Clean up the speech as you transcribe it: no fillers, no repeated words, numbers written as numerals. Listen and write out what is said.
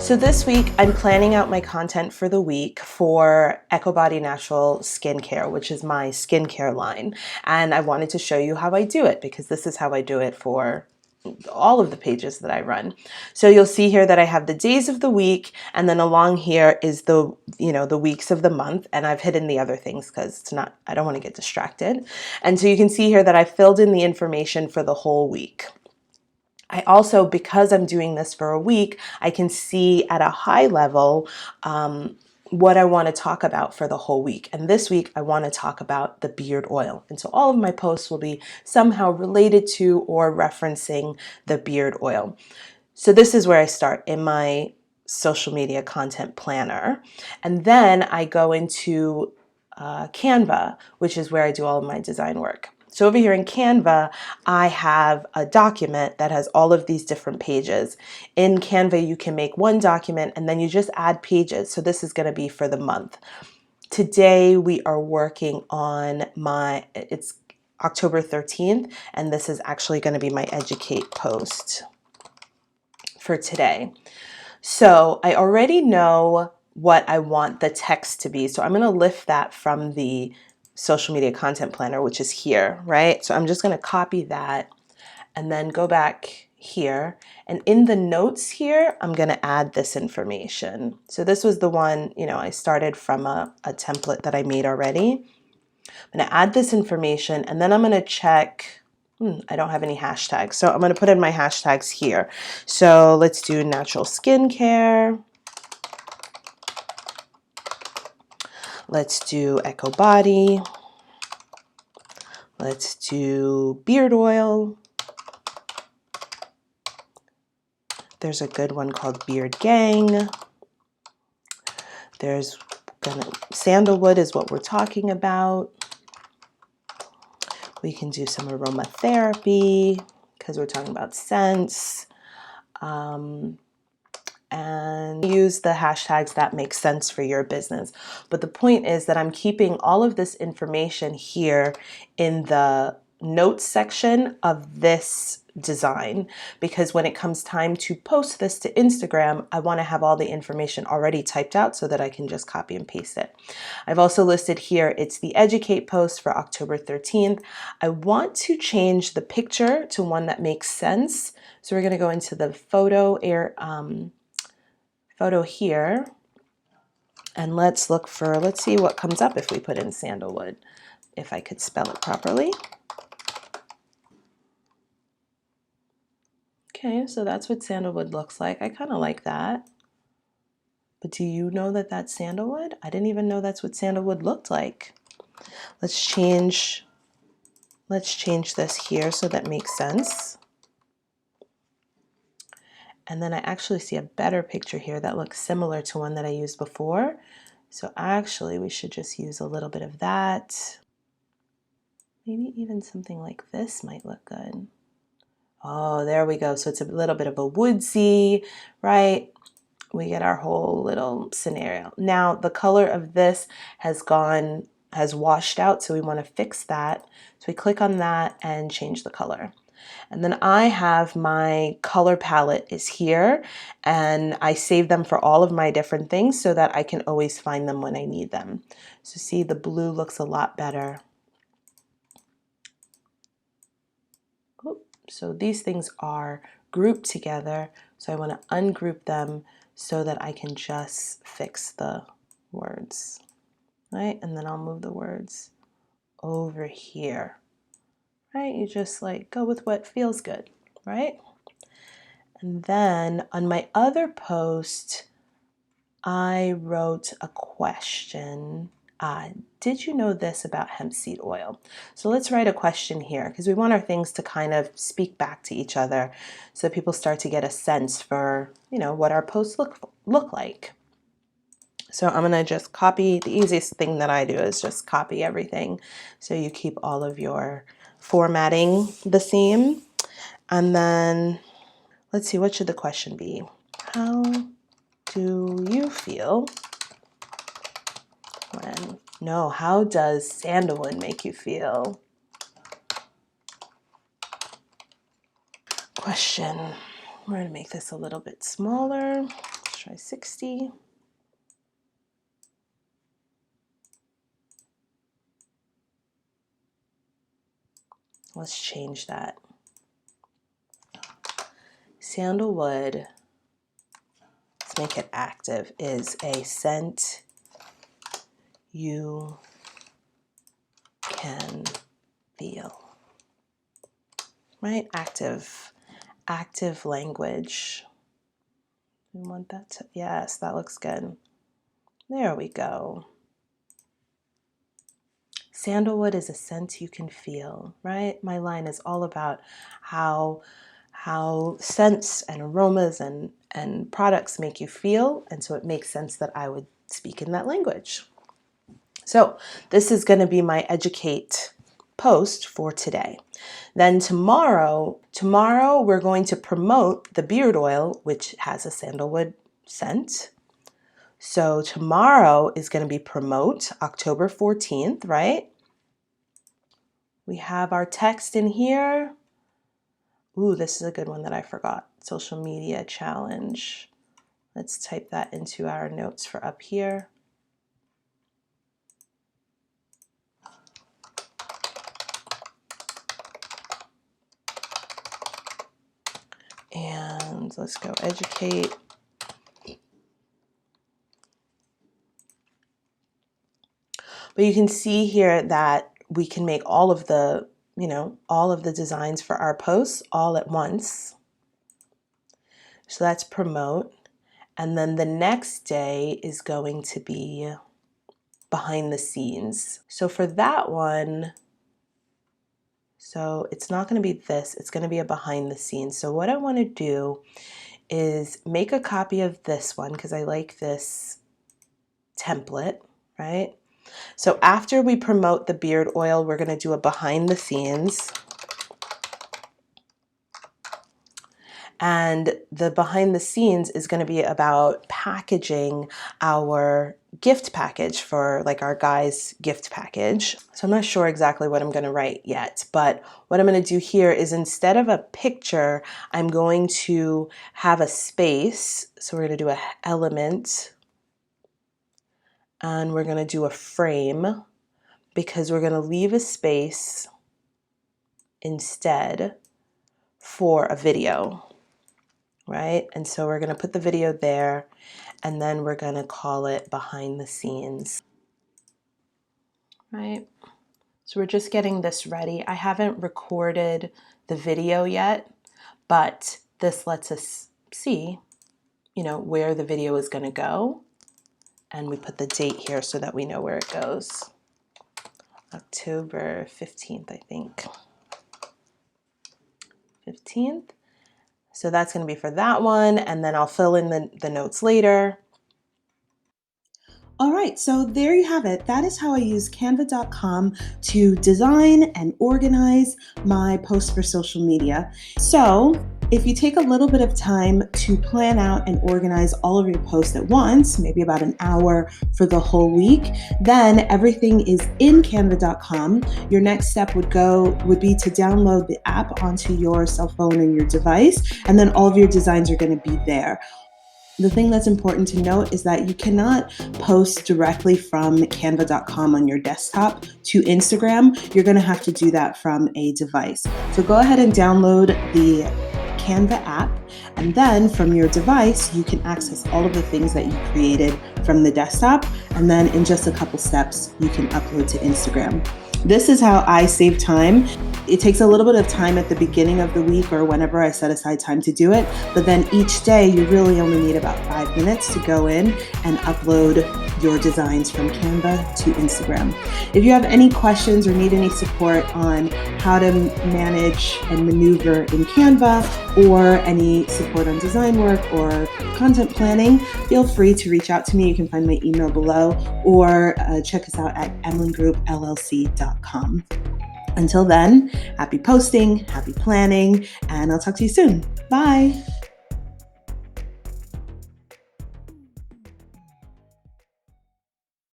So this week, I'm planning out my content for the week for Body Natural Skincare, which is my skincare line. And I wanted to show you how I do it because this is how I do it for all of the pages that I run. So you'll see here that I have the days of the week, and then along here is the weeks of the month, and I've hidden the other things because I don't want to get distracted. And so you can see here that I filled in the information for the whole week. I also, because I'm doing this for a week, I can see at a high level what I want to talk about for the whole week. And this week, I want to talk about the beard oil. And so all of my posts will be somehow related to or referencing the beard oil. So this is where I start in my social media content planner. And then I go into Canva, which is where I do all of my design work. So over here in Canva, I have a document that has all of these different pages. In Canva, you can make one document and then you just add pages. So this is going to be for the month. Today, we are working on it's October 13th, and this is actually going to be my educate post for today. So I already know what I want the text to be. So I'm going to lift that from the social media content planner, which is here, right? So I'm just going to copy that and then go back here. And in the notes here, I'm going to add this information. So this was the one, I started from a template that I made already. I'm going to add this information, and then I'm going to check. I don't have any hashtags, so I'm going to put in my hashtags here. So let's do natural skincare. Let's do Eco Body. Let's do beard oil. There's a good one called Beard Gang. There's sandalwood is what we're talking about. We can do some aromatherapy because we're talking about scents. And use the hashtags that make sense for your business. But the point is that I'm keeping all of this information here in the notes section of this design, because when it comes time to post this to Instagram, I want to have all the information already typed out so that I can just copy and paste it. I've also listed here, it's the educate post for October 13th. I want to change the picture to one that makes sense. So we're going to go into the photo here, and let's see what comes up if we put in sandalwood, if I could spell it properly. Okay, so that's what sandalwood looks like. I kind of like that. But do you know that that's sandalwood? I didn't even know that's what sandalwood looked like. Let's change this here so that makes sense. And then I actually see a better picture here that looks similar to one that I used before. So actually, we should just use a little bit of that. Maybe even something like this might look good. Oh, there we go. So it's a little bit of a woodsy, right? We get our whole little scenario. Now, the color of this has washed out, so we want to fix that. So we click on that and change the color. And then I have my color palette is here, and I save them for all of my different things so that I can always find them when I need them. So see, the blue looks a lot better. So these things are grouped together. So I want to ungroup them so that I can just fix the words, right? And then I'll move the words over here, right? You just go with what feels good, right? And then on my other post, I wrote a question. Did you know this about hemp seed oil? So let's write a question here because we want our things to kind of speak back to each other so people start to get a sense for, what our posts look like. So I'm going to just copy. The easiest thing that I do is just copy everything. So you keep all of your formatting the same. And then let's see, what should the question be? How do you feel how does sandalwood make you feel? Question. We're going to make this a little bit smaller. Let's try 60. Let's change that. Sandalwood, let's make it active, is a scent you can feel. Right? Active language. We want that to, yes, that looks good. There we go. Sandalwood is a scent you can feel, right? My line is all about how scents and aromas and products make you feel, and so it makes sense that I would speak in that language. So this is going to be my educate post for today. Then tomorrow we're going to promote the beard oil, which has a sandalwood scent. So tomorrow is going to be promote, October 14th, right? We have our text in here. Ooh, this is a good one that I forgot. Social media challenge. Let's type that into our notes for up here. And let's go educate. But you can see here that we can make all of the, all of the designs for our posts all at once. So that's promote. And then the next day is going to be behind the scenes. So for that one, so it's not going to be this, it's going to be a behind the scenes. So what I want to do is make a copy of this one because I like this template, right? So after we promote the beard oil, we're going to do a behind the scenes. And the behind the scenes is going to be about packaging our gift package for like our guys' gift package. So I'm not sure exactly what I'm going to write yet, but what I'm going to do here is instead of a picture, I'm going to have a space. So we're going to do an element and we're going to do a frame because we're going to leave a space instead for a video. Right? And so we're going to put the video there and then we're going to call it behind the scenes. Right? So we're just getting this ready. I haven't recorded the video yet, but this lets us see, where the video is going to go. And we put the date here so that we know where it goes. October 15th, I think. 15th. So that's going to be for that one, and then I'll fill in the notes later. All right, so there you have it. That is how I use canva.com to design and organize my posts for social media. So if you take a little bit of time to plan out and organize all of your posts at once, maybe about an hour for the whole week, then everything is in canva.com. Your next step would be to download the app onto your cell phone and your device, and then all of your designs are going to be there. The thing that's important to note is that you cannot post directly from canva.com on your desktop to Instagram. You're going to have to do that from a device. So go ahead and download the Canva app, and then from your device, you can access all of the things that you created from the desktop, and then in just a couple steps, you can upload to Instagram. This is how I save time. It takes a little bit of time at the beginning of the week or whenever I set aside time to do it, but then each day you really only need about 5 minutes to go in and upload your designs from Canva to Instagram. If you have any questions or need any support on how to manage and maneuver in Canva, or any support on design work or content planning, feel free to reach out to me. You can find my email below, or check us out at emlingroupllc.com. Until then, happy posting, happy planning, and I'll talk to you soon. Bye.